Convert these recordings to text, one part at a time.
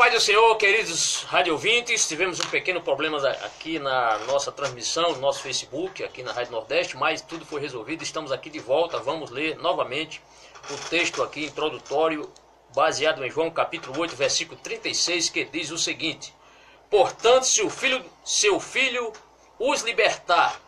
paz do Senhor, queridos rádio ouvintes. Tivemos um pequeno problema aqui na nossa transmissão, no nosso Facebook, aqui na Rádio Nordeste, mas tudo foi resolvido. Estamos aqui de volta. Vamos ler novamente o texto aqui introdutório, baseado em João capítulo 8, versículo 36, que diz o seguinte: portanto, se seu filho os libertar,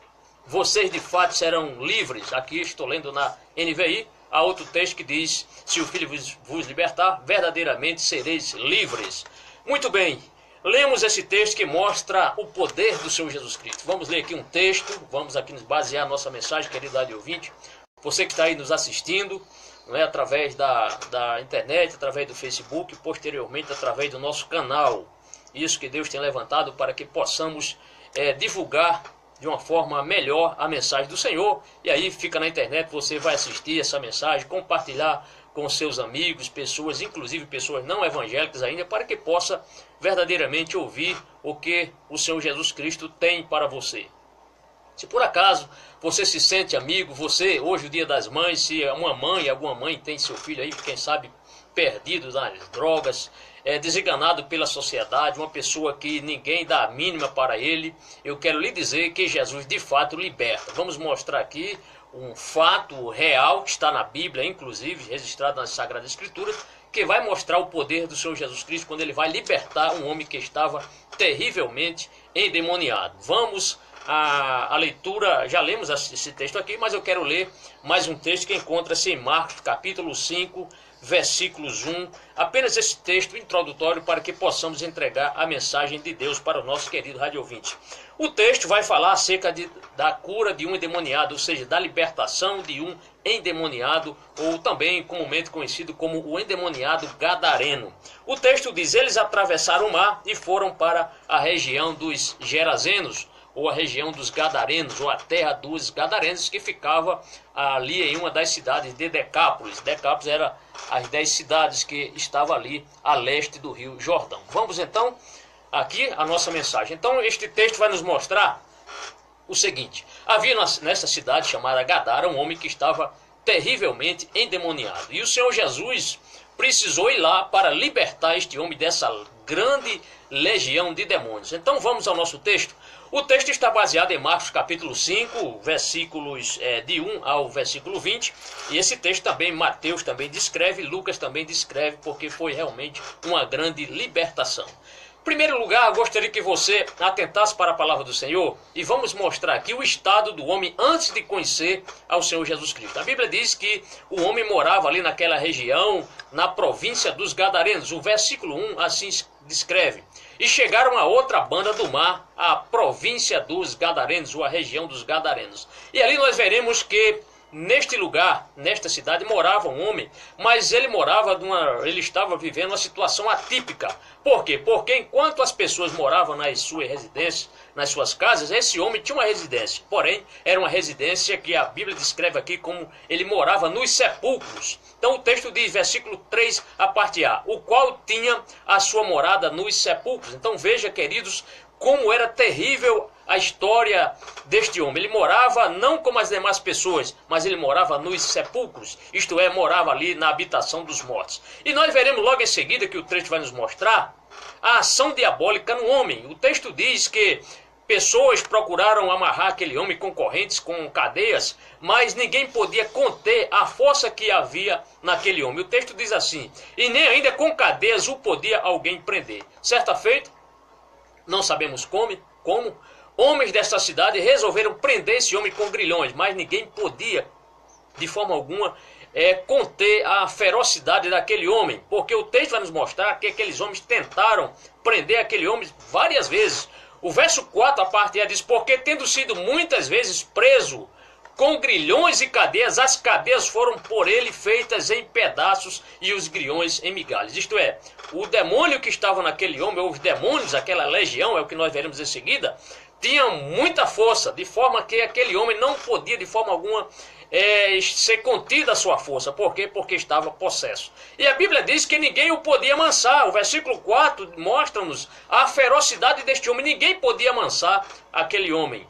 vocês de fato serão livres. Aqui estou lendo na NVI. Há outro texto que diz: se o Filho vos libertar, verdadeiramente sereis livres. Muito bem, lemos esse texto que mostra o poder do Senhor Jesus Cristo. Vamos ler aqui um texto, vamos aqui nos basear a nossa mensagem, querido rádio ouvinte. Você que está aí nos assistindo, não é, através da internet, através do Facebook, posteriormente através do nosso canal. Isso que Deus tem levantado para que possamos divulgar de uma forma melhor a mensagem do Senhor. E aí fica na internet, você vai assistir essa mensagem, compartilhar com seus amigos, pessoas, inclusive pessoas não evangélicas ainda, para que possa verdadeiramente ouvir o que o Senhor Jesus Cristo tem para você. Se por acaso você se sente amigo, você, hoje o Dia das Mães, se alguma mãe tem seu filho aí, quem sabe perdido nas drogas, desenganado pela sociedade, uma pessoa que ninguém dá a mínima para ele, eu quero lhe dizer que Jesus de fato liberta. Vamos mostrar aqui um fato real que está na Bíblia, inclusive registrado nas Sagradas Escrituras, que vai mostrar o poder do Senhor Jesus Cristo quando ele vai libertar um homem que estava terrivelmente endemoniado. Vamos à leitura. Já lemos esse texto aqui, mas eu quero ler mais um texto que encontra-se em Marcos capítulo 5, versículos 1, apenas esse texto introdutório para que possamos entregar a mensagem de Deus para o nosso querido rádio ouvinte. O texto vai falar acerca da cura de um endemoniado, ou seja, da libertação de um endemoniado, ou também comumente conhecido como o endemoniado gadareno. O texto diz: eles atravessaram o mar e foram para a região dos Gerazenos, ou a região dos Gadarenos, ou a terra dos Gadarenos, que ficava ali em uma das cidades de Decápolis. Decápolis era as 10 cidades que estavam ali a leste do rio Jordão. Vamos então aqui a nossa mensagem. Então este texto vai nos mostrar o seguinte: havia nessa cidade chamada Gadara um homem que estava terrivelmente endemoniado. E o Senhor Jesus precisou ir lá para libertar este homem dessa grande legião de demônios. Então vamos ao nosso texto. O texto está baseado em Marcos capítulo 5, versículos de 1 ao versículo 20. E esse texto também, Mateus também descreve, Lucas também descreve, porque foi realmente uma grande libertação. Em primeiro lugar, eu gostaria que você atentasse para a palavra do Senhor e vamos mostrar aqui o estado do homem antes de conhecer ao Senhor Jesus Cristo. A Bíblia diz que o homem morava ali naquela região, na província dos Gadarenos. O versículo 1 assim descreve: e chegaram a outra banda do mar, a província dos Gadarenos, ou a região dos Gadarenos. E ali nós veremos que neste lugar, nesta cidade, morava um homem, mas ele estava vivendo uma situação atípica. Por quê? Porque enquanto as pessoas moravam nas suas residências, nas suas casas, esse homem tinha uma residência. Porém, era uma residência que a Bíblia descreve aqui como ele morava nos sepulcros. Então o texto diz, versículo 3, a parte A, o qual tinha a sua morada nos sepulcros. Então veja, queridos, como era terrível a história deste homem. Ele morava não como as demais pessoas, mas ele morava nos sepulcros, isto é, morava ali na habitação dos mortos. E nós veremos logo em seguida que o texto vai nos mostrar a ação diabólica no homem. O texto diz que pessoas procuraram amarrar aquele homem com correntes, com cadeias, mas ninguém podia conter a força que havia naquele homem. O texto diz assim: e nem ainda com cadeias o podia alguém prender. Certa feita, não sabemos como, homens desta cidade resolveram prender esse homem com grilhões, mas ninguém podia, de forma alguma, conter a ferocidade daquele homem, porque o texto vai nos mostrar que aqueles homens tentaram prender aquele homem várias vezes. O verso 4, a parte A, diz: porque tendo sido muitas vezes preso com grilhões e cadeias, as cadeias foram por ele feitas em pedaços e os grilhões em migalhas. Isto é, o demônio que estava naquele homem, ou os demônios, aquela legião, é o que nós veremos em seguida, tinham muita força, de forma que aquele homem não podia de forma alguma ser contido a sua força. Por quê? Porque estava possesso. E a Bíblia diz que ninguém o podia amansar. O versículo 4 mostra-nos a ferocidade deste homem. Ninguém podia amansar aquele homem.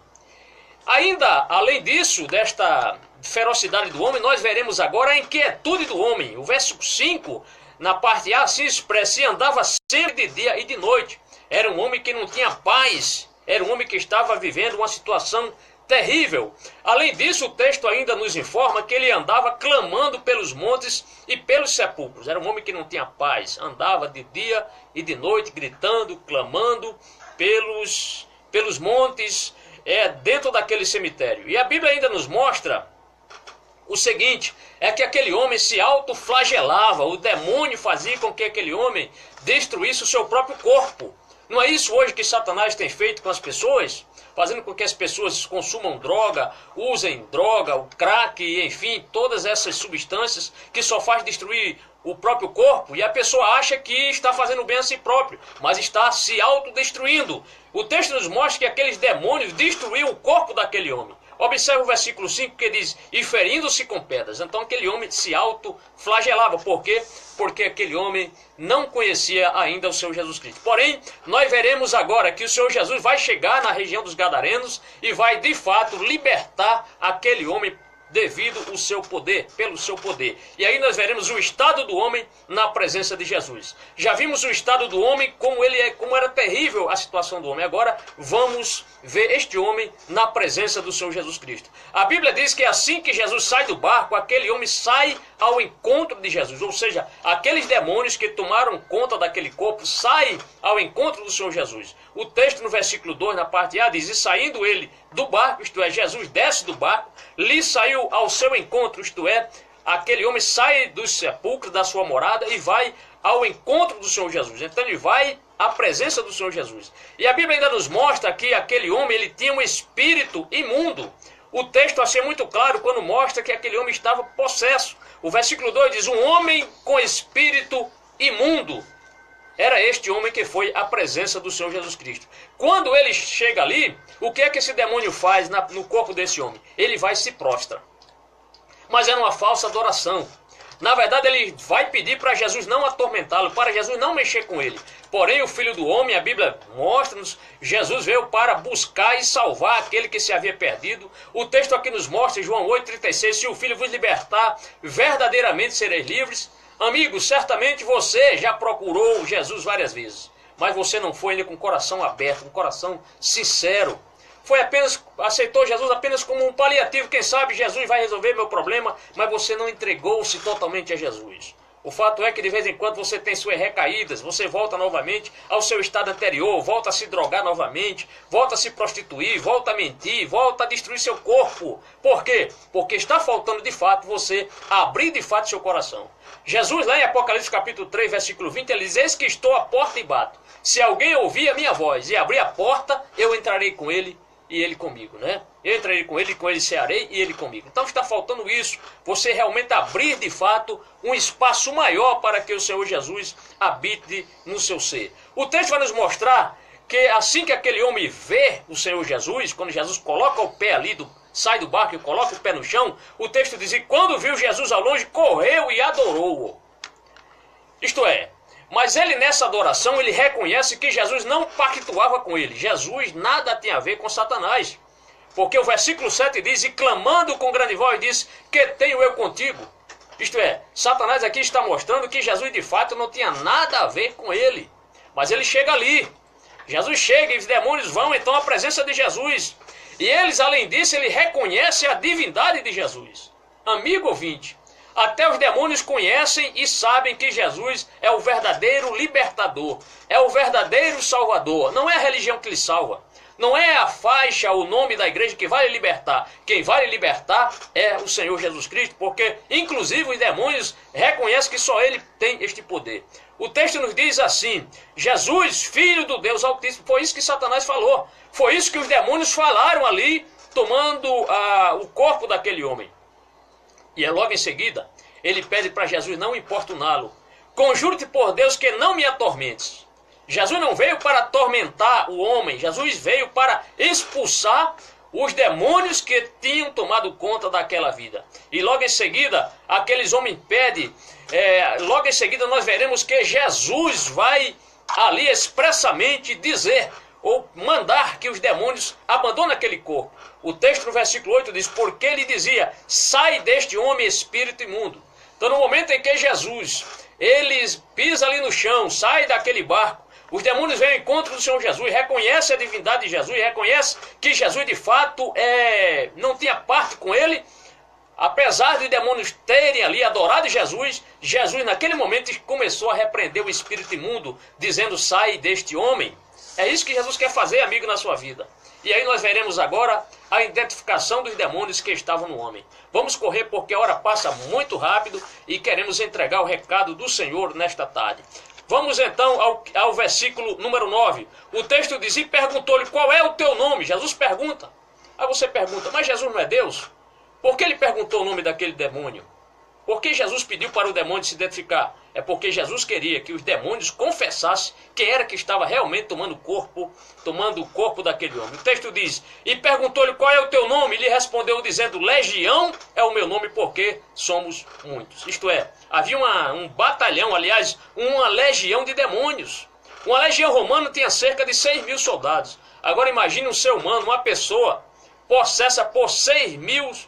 Ainda, além disso, desta ferocidade do homem, nós veremos agora a inquietude do homem. O verso 5 na parte A, se expressa: e andava sempre de dia e de noite. Era um homem que não tinha paz, era um homem que estava vivendo uma situação terrível. Além disso, o texto ainda nos informa que ele andava clamando pelos montes e pelos sepulcros. Era um homem que não tinha paz, andava de dia e de noite gritando, clamando pelos montes, dentro daquele cemitério. E a Bíblia ainda nos mostra o seguinte, é que aquele homem se autoflagelava, o demônio fazia com que aquele homem destruísse o seu próprio corpo. Não é isso hoje que Satanás tem feito com as pessoas? Fazendo com que as pessoas consumam droga, usem droga, o crack, enfim, todas essas substâncias que só faz destruir o próprio corpo, e a pessoa acha que está fazendo bem a si próprio, mas está se autodestruindo. O texto nos mostra que aqueles demônios destruíam o corpo daquele homem. Observe o versículo 5 que diz: e ferindo-se com pedras. Então aquele homem se autoflagelava. Por quê? Porque aquele homem não conhecia ainda o Senhor Jesus Cristo. Porém, nós veremos agora que o Senhor Jesus vai chegar na região dos Gadarenos e vai de fato libertar aquele homem devido ao seu poder, pelo seu poder. E aí nós veremos o estado do homem na presença de Jesus. Já vimos o estado do homem, como era terrível a situação do homem. Agora vamos ver este homem na presença do Senhor Jesus Cristo. A Bíblia diz que assim que Jesus sai do barco, aquele homem sai ao encontro de Jesus. Ou seja, aqueles demônios que tomaram conta daquele corpo saem ao encontro do Senhor Jesus. O texto no versículo 2, na parte A, diz: e saindo ele do barco, isto é, Jesus desce do barco, lhe saiu ao seu encontro, isto é, aquele homem sai dos sepulcros, da sua morada, e vai ao encontro do Senhor Jesus. Então ele vai à presença do Senhor Jesus. E a Bíblia ainda nos mostra que aquele homem, ele tinha um espírito imundo. O texto assim é muito claro quando mostra que aquele homem estava possesso. O versículo 2 diz: um homem com espírito imundo. Era este homem que foi à presença do Senhor Jesus Cristo. Quando ele chega ali, o que é que esse demônio faz no corpo desse homem? Ele vai e se prostra. Mas era uma falsa adoração. Na verdade, ele vai pedir para Jesus não atormentá-lo, para Jesus não mexer com ele. Porém, o Filho do Homem, a Bíblia mostra-nos, Jesus veio para buscar e salvar aquele que se havia perdido. O texto aqui nos mostra, em João 8,36, se o Filho vos libertar, verdadeiramente sereis livres. Amigo, certamente você já procurou Jesus várias vezes, mas você não foi ainda com o coração aberto, com o coração sincero. Aceitou Jesus apenas como um paliativo. Quem sabe Jesus vai resolver meu problema, mas você não entregou-se totalmente a Jesus. O fato é que de vez em quando você tem suas recaídas, você volta novamente ao seu estado anterior, volta a se drogar novamente, volta a se prostituir, volta a mentir, volta a destruir seu corpo. Por quê? Porque está faltando de fato você abrir de fato seu coração. Jesus lá em Apocalipse capítulo 3, versículo 20, ele diz: eis que estou à porta e bato. Se alguém ouvir a minha voz e abrir a porta, eu entrarei com ele e ele comigo, né? Eu entrarei com ele cearei e ele comigo. Então está faltando isso, você realmente abrir de fato um espaço maior para que o Senhor Jesus habite no seu ser. O texto vai nos mostrar que assim que aquele homem vê o Senhor Jesus, quando Jesus coloca o pé ali, sai do barco e coloca o pé no chão, o texto diz que quando viu Jesus ao longe, correu e adorou-o. Isto é, mas ele nessa adoração, ele reconhece que Jesus não pactuava com ele. Jesus nada tem a ver com Satanás. Porque o versículo 7 diz: e clamando com grande voz, disse: que tenho eu contigo? Isto é, Satanás aqui está mostrando que Jesus de fato não tinha nada a ver com ele. Mas ele chega ali. Jesus chega e os demônios vão então à presença de Jesus. E eles, além disso, ele reconhece a divindade de Jesus. Amigo ouvinte, até os demônios conhecem e sabem que Jesus é o verdadeiro libertador, é o verdadeiro salvador. Não é a religião que lhe salva, não é a faixa, o nome da igreja que vai lhe libertar. Quem vai lhe libertar é o Senhor Jesus Cristo, porque inclusive os demônios reconhecem que só ele tem este poder. O texto nos diz assim: Jesus, filho do Deus Altíssimo. Foi isso que Satanás falou, foi isso que os demônios falaram ali, tomando o corpo daquele homem. E é logo em seguida, ele pede para Jesus não importuná-lo. Conjuro-te por Deus que não me atormentes. Jesus não veio para atormentar o homem, Jesus veio para expulsar os demônios que tinham tomado conta daquela vida. E logo em seguida, aqueles homens pedem, logo em seguida nós veremos que Jesus vai ali expressamente dizer, ou mandar que os demônios abandonem aquele corpo. O texto no versículo 8 diz: porque ele dizia: sai deste homem espírito imundo. Então no momento em que Jesus ele pisa ali no chão, sai daquele barco, os demônios vêm ao encontro do Senhor Jesus, reconhecem a divindade de Jesus, reconhecem que Jesus de fato não tinha parte com ele. Apesar de demônios terem ali adorado Jesus, Jesus naquele momento começou a repreender o espírito imundo, dizendo: sai deste homem. É isso que Jesus quer fazer, amigo, na sua vida. E aí nós veremos agora a identificação dos demônios que estavam no homem. Vamos correr porque a hora passa muito rápido e queremos entregar o recado do Senhor nesta tarde. Vamos então ao versículo número 9. O texto diz: e perguntou-lhe: qual é o teu nome? Jesus pergunta. Aí você pergunta: mas Jesus não é Deus? Por que ele perguntou o nome daquele demônio? Por que Jesus pediu para o demônio se identificar? É porque Jesus queria que os demônios confessassem quem era que estava realmente tomando o corpo daquele homem. O texto diz: e perguntou-lhe: qual é o teu nome? Ele respondeu dizendo: Legião é o meu nome, porque somos muitos. Isto é, havia um batalhão, aliás, uma legião de demônios. Uma legião romana tinha cerca de 6.000 soldados. Agora imagine um ser humano, uma pessoa possessa por 6.000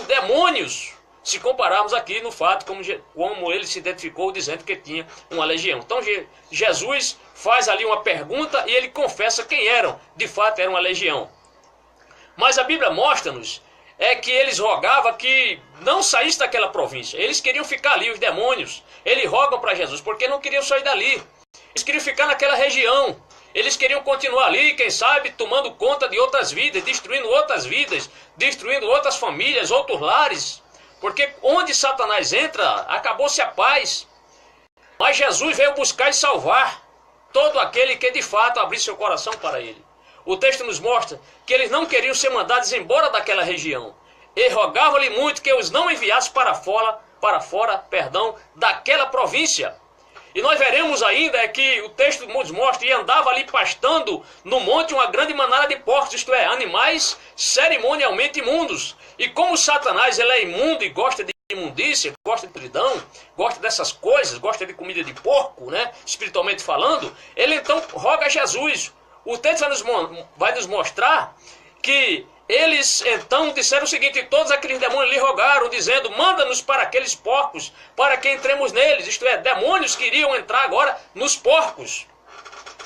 demônios, se compararmos aqui no fato como ele se identificou dizendo que tinha uma legião. Então Jesus faz ali uma pergunta e ele confessa quem eram, de fato era uma legião. Mas a Bíblia mostra-nos que eles rogavam que não saísse daquela província. Eles queriam ficar ali, os demônios. Eles rogam para Jesus porque não queriam sair dali. Eles queriam ficar naquela região. Eles queriam continuar ali, quem sabe, tomando conta de outras vidas, destruindo outras famílias, outros lares. Porque onde Satanás entra, acabou-se a paz. Mas Jesus veio buscar e salvar todo aquele que de fato abriu seu coração para ele. O texto nos mostra que eles não queriam ser mandados embora daquela região. E rogavam-lhe muito que os não enviasse para fora, daquela província. E nós veremos ainda que o texto nos mostra, e andava ali pastando no monte uma grande manada de porcos, isto é, animais cerimonialmente imundos. E como Satanás ele é imundo e gosta de imundícia, gosta de podridão, gosta dessas coisas, gosta de comida de porco, né, espiritualmente falando, ele então roga a Jesus. O texto vai nos mostrar que eles então disseram o seguinte: todos aqueles demônios lhe rogaram, dizendo: manda-nos para aqueles porcos, para que entremos neles. Isto é, demônios queriam entrar agora nos porcos.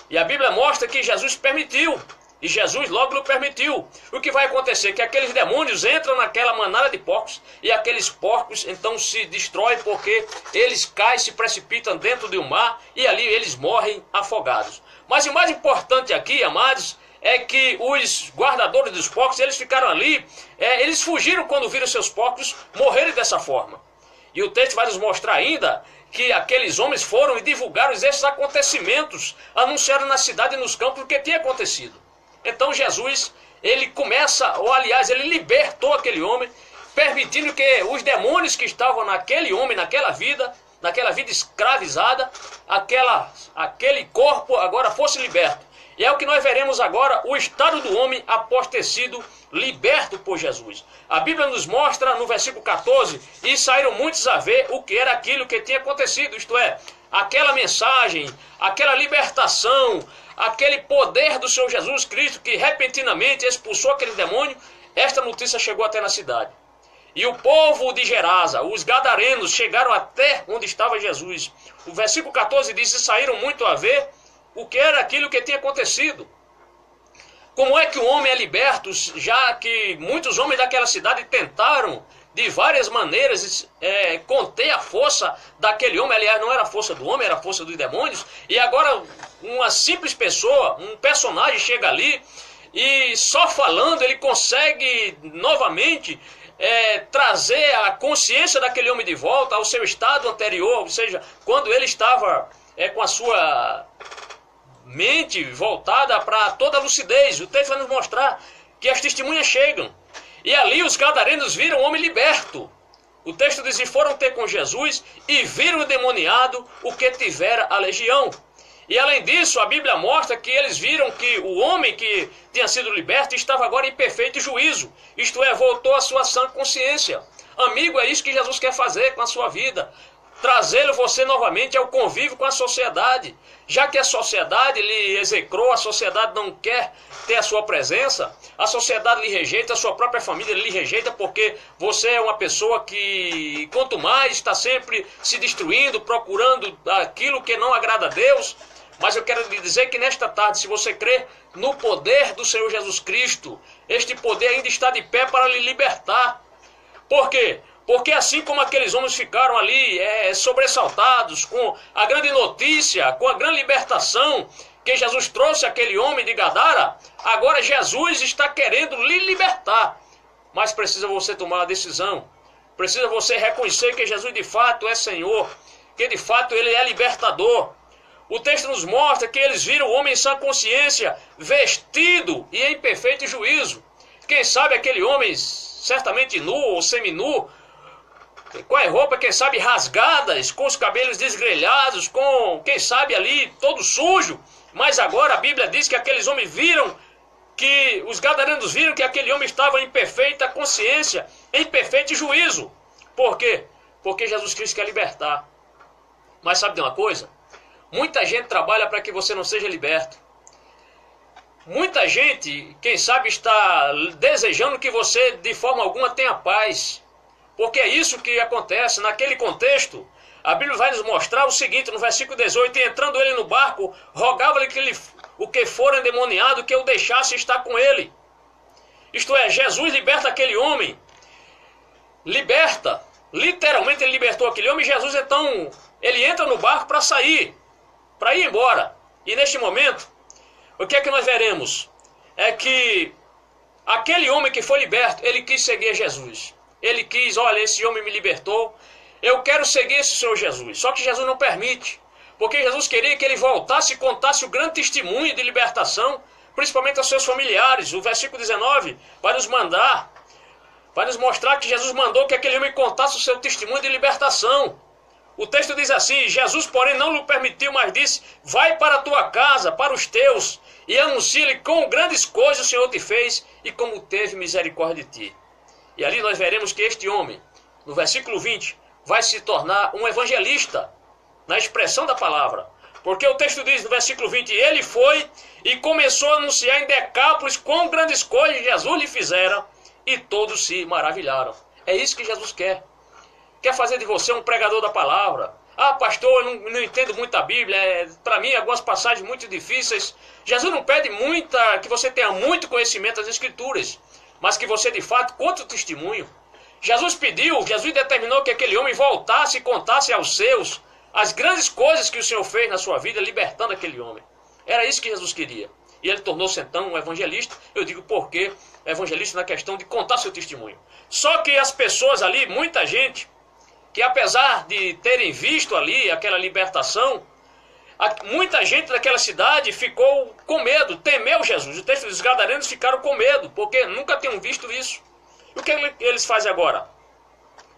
E a Bíblia mostra que Jesus permitiu. E Jesus logo lhe permitiu. O que vai acontecer? Que aqueles demônios entram naquela manada de porcos, e aqueles porcos então se destroem, porque eles caem, se precipitam dentro do mar, e ali eles morrem afogados. Mas o mais importante aqui, amados, é que os guardadores dos porcos, eles ficaram ali, eles fugiram quando viram seus porcos morrerem dessa forma. E o texto vai nos mostrar ainda que aqueles homens foram e divulgaram esses acontecimentos, anunciaram na cidade e nos campos o que tinha acontecido. Então Jesus, ele começa, ou aliás, ele libertou aquele homem, permitindo que os demônios que estavam naquele homem, naquela vida escravizada, aquele corpo agora fosse liberto. E é o que nós veremos agora, o estado do homem após ter sido liberto por Jesus. A Bíblia nos mostra no versículo 14, e saíram muitos a ver o que era aquilo que tinha acontecido, isto é, aquela mensagem, aquela libertação, aquele poder do Senhor Jesus Cristo que repentinamente expulsou aquele demônio. Esta notícia chegou até na cidade. E o povo de Gerasa, os gadarenos, chegaram até onde estava Jesus. O versículo 14 diz: e saíram muito a ver o que era aquilo que tinha acontecido. Como é que o homem é liberto, já que muitos homens daquela cidade tentaram de várias maneiras conter a força daquele homem. Aliás, não era a força do homem, era a força dos demônios. E agora uma simples pessoa, um personagem chega ali e só falando ele consegue novamente trazer a consciência daquele homem de volta ao seu estado anterior, ou seja, quando ele estava com a sua mente voltada para toda a lucidez. O texto vai nos mostrar que as testemunhas chegam. E ali os gadarenos viram o homem liberto. O texto diz: e foram ter com Jesus e viram o demoniado o que tivera a legião. E além disso, a Bíblia mostra que eles viram que o homem que tinha sido liberto estava agora em perfeito juízo. Isto é, voltou à sua sã consciência. Amigo, é isso que Jesus quer fazer com a sua vida. trazê-lo você novamente ao convívio com a sociedade. Já que a sociedade lhe execrou, a sociedade não quer ter a sua presença, a sociedade lhe rejeita, a sua própria família lhe rejeita, porque você é uma pessoa que, quanto mais, está sempre se destruindo, procurando aquilo que não agrada a Deus. Mas eu quero lhe dizer que nesta tarde, se você crê no poder do Senhor Jesus Cristo, este poder ainda está de pé para lhe libertar. Por quê? Porque assim como aqueles homens ficaram ali sobressaltados com a grande notícia, com a grande libertação que Jesus trouxe àquele homem de Gadara, agora Jesus está querendo lhe libertar. Mas precisa você tomar a decisão. Precisa você reconhecer que Jesus de fato é Senhor, que de fato Ele é libertador. O texto nos mostra que eles viram o homem em sã consciência, vestido e em perfeito juízo. Quem sabe aquele homem certamente nu ou seminu, com a roupa, quem sabe, rasgadas, com os cabelos desgrelhados, com, quem sabe, ali, todo sujo. Mas agora a Bíblia diz que aqueles homens viram, que os gadarenos viram que aquele homem estava em perfeita consciência, em perfeito juízo. Por quê? Porque Jesus Cristo quer libertar. Mas sabe de uma coisa? Muita gente trabalha para que você não seja liberto. Muita gente, quem sabe, está desejando que você, de forma alguma, tenha paz. Porque é isso que acontece. Naquele contexto, a Bíblia vai nos mostrar o seguinte, no versículo 18, e entrando ele no barco, rogava-lhe que o que for endemoniado, que o deixasse estar com ele. Isto é, Jesus liberta aquele homem. Liberta. Literalmente ele libertou aquele homem. E Jesus, então, ele entra no barco para sair, para ir embora. E neste momento, o que é que nós veremos? É que aquele homem que foi liberto, ele quis seguir Jesus. Ele quis, olha, esse homem me libertou, eu quero seguir esse Senhor Jesus. Só que Jesus não permite, porque Jesus queria que ele voltasse e contasse o grande testemunho de libertação, principalmente aos seus familiares. O versículo 19 vai nos mostrar que Jesus mandou que aquele homem contasse o seu testemunho de libertação. O texto diz assim, Jesus, porém, não lhe permitiu, mas disse, vai para a tua casa, para os teus, e anuncia-lhe quão grandes coisas o Senhor te fez e como teve misericórdia de ti. E ali nós veremos que este homem, no versículo 20, vai se tornar um evangelista, na expressão da palavra. Porque o texto diz no versículo 20, ele foi e começou a anunciar em Decápolis quão grandes coisas Jesus lhe fizera, e todos se maravilharam. É isso que Jesus quer. Quer fazer de você um pregador da palavra. Ah, pastor, eu não entendo muito a Bíblia, para mim algumas passagens muito difíceis. Jesus não pede que você tenha muito conhecimento das Escrituras, mas que você de fato conte o testemunho. Jesus determinou que aquele homem voltasse e contasse aos seus as grandes coisas que o Senhor fez na sua vida, libertando aquele homem. Era isso que Jesus queria. E ele tornou-se então um evangelista. Eu digo porque evangelista na questão de contar seu testemunho. Só que as pessoas ali, muita gente, que apesar de terem visto ali aquela libertação, muita gente daquela cidade ficou com medo, temeu Jesus. O texto dos gadarenos ficaram com medo, porque nunca tinham visto isso. E o que eles fazem agora?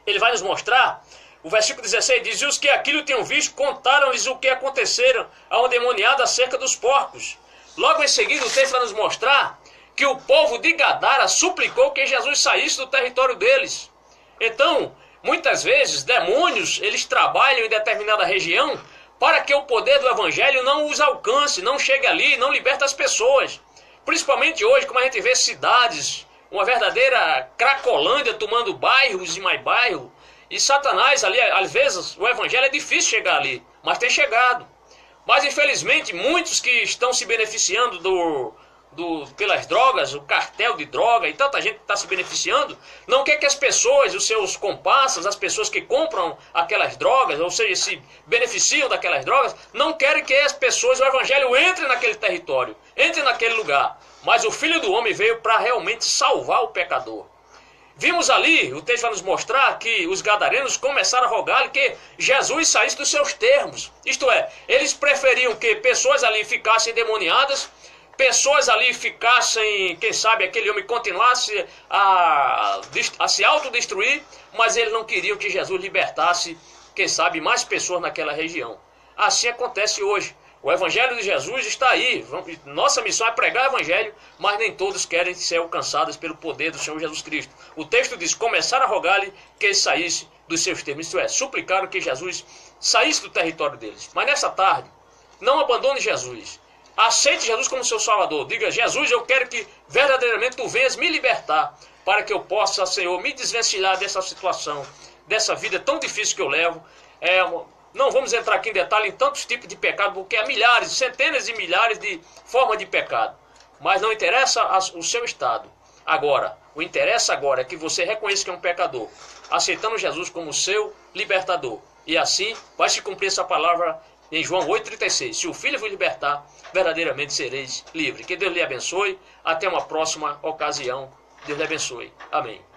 Ele vai nos mostrar, o versículo 16 diz, e os que aquilo tinham visto, contaram-lhes o que aconteceram ao endemoniado acerca dos porcos. Logo em seguida, o texto vai nos mostrar que o povo de Gadara suplicou que Jesus saísse do território deles. Então, muitas vezes, demônios, eles trabalham em determinada região para que o poder do evangelho não os alcance, não chegue ali, não liberte as pessoas. Principalmente hoje, como a gente vê cidades, uma verdadeira cracolândia tomando bairros e mais bairros. E Satanás ali, às vezes, o evangelho é difícil chegar ali, mas tem chegado. Mas infelizmente, muitos que estão se beneficiando pelas drogas, o cartel de droga e tanta gente que está se beneficiando, não quer que as pessoas, os seus comparsas, as pessoas que compram aquelas drogas, ou seja, se beneficiam daquelas drogas, não querem que as pessoas, o evangelho entre naquele território, entre naquele lugar. Mas o Filho do Homem veio para realmente salvar o pecador. Vimos ali, o texto vai nos mostrar que os gadarenos começaram a rogar que Jesus saísse dos seus termos. Isto é, eles preferiam que pessoas ali ficassem endemoniadas, pessoas ali ficassem, quem sabe, aquele homem continuasse a se autodestruir, mas eles não queriam que Jesus libertasse, quem sabe, mais pessoas naquela região. Assim acontece hoje. O Evangelho de Jesus está aí. Nossa missão é pregar o Evangelho, mas nem todos querem ser alcançados pelo poder do Senhor Jesus Cristo. O texto diz, começaram a rogar-lhe que ele saísse dos seus termos, isto é, suplicaram que Jesus saísse do território deles. Mas nessa tarde, não abandone Jesus. Aceite Jesus como seu Salvador. Diga, Jesus, eu quero que verdadeiramente tu venhas me libertar, para que eu possa, Senhor, me desvencilhar dessa situação, dessa vida tão difícil que eu levo. Não vamos entrar aqui em detalhe em tantos tipos de pecado, porque há milhares, centenas e milhares de formas de pecado. Mas não interessa o seu estado. Agora, o interessa agora é que você reconheça que é um pecador, aceitando Jesus como seu libertador. E assim vai se cumprir essa palavra em João 8,36. Se o Filho vos libertar, verdadeiramente sereis livres. Que Deus lhe abençoe. Até uma próxima ocasião. Deus lhe abençoe. Amém.